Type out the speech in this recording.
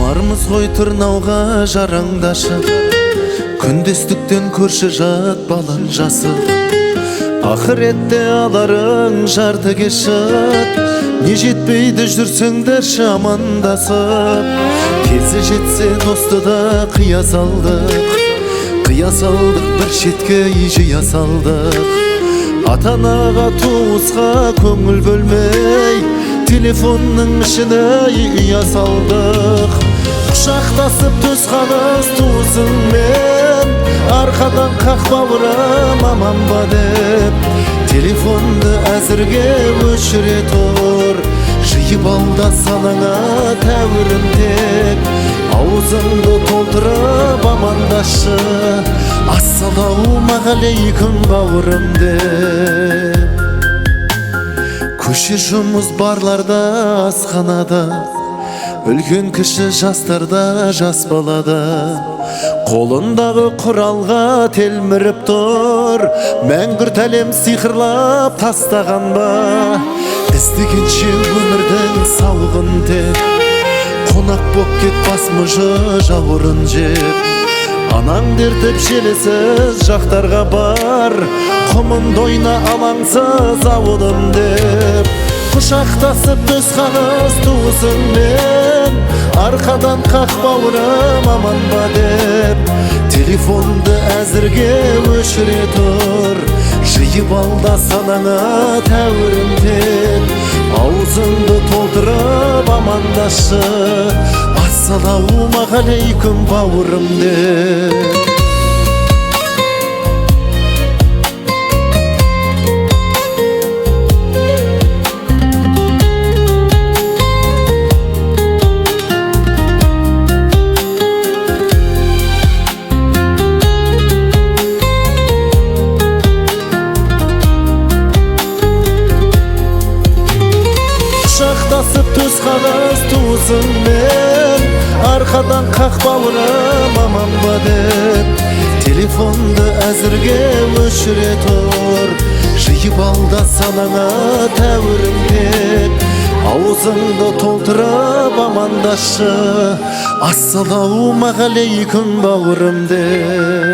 Омармыз ғой тырнауға жараңдашып, күндестіктен көрші жат балан жасы. Ақыретте аларың жарды кешіп, не жетпейді жүрсеңдерші амандасып. Кезі жетсе досты да қия салдық, бір шетке жия салдық. Ата-анаға туысқа көңіл бөлмей, телефонның ішіне ұя салдық. Құшақтасып төс қағыз туысыңмен, арқадан қақ бауырым аман ба деп. Телефонды әзірге өшіре тұр, жиып алда санаңа тәуірін тек. Аузыңды толтырып амандашы, ассалаумағалейкум бауырым деп. Көше жұмыс барларда, асханада, үлкен кіші жастарда, жас балада. Қолындағы құралға телміріп тұр, мәңгүрт әлем сиқырлап тастаған ба. Іздегенше өмірдің сауығын тек, қонақ боп кет басмыжы жауырын жеп. Анаң дертіп желесіз жақтарға бар, құмын дойна алаңсыз ауылым деп. Құшақтасып төс қағыз туысыңмен, арқадан қақ бауырым аман ба деп. Телефонды әзірге өшіре тұр, жиып алда санаңа тәуірін тек. Аузыңды толтырып амандашы, ассалаумағалейкум бауырым деп. Құшақтасып төс қағыз туысыңмен, арқадан қақ бауырым аман ба деп. Телефонды әзірге өшіре тұр, жиып алда санаңа тәуірін тек. Аузыңды толтырып амандашы, ассалаумағалейкум бауырым деп.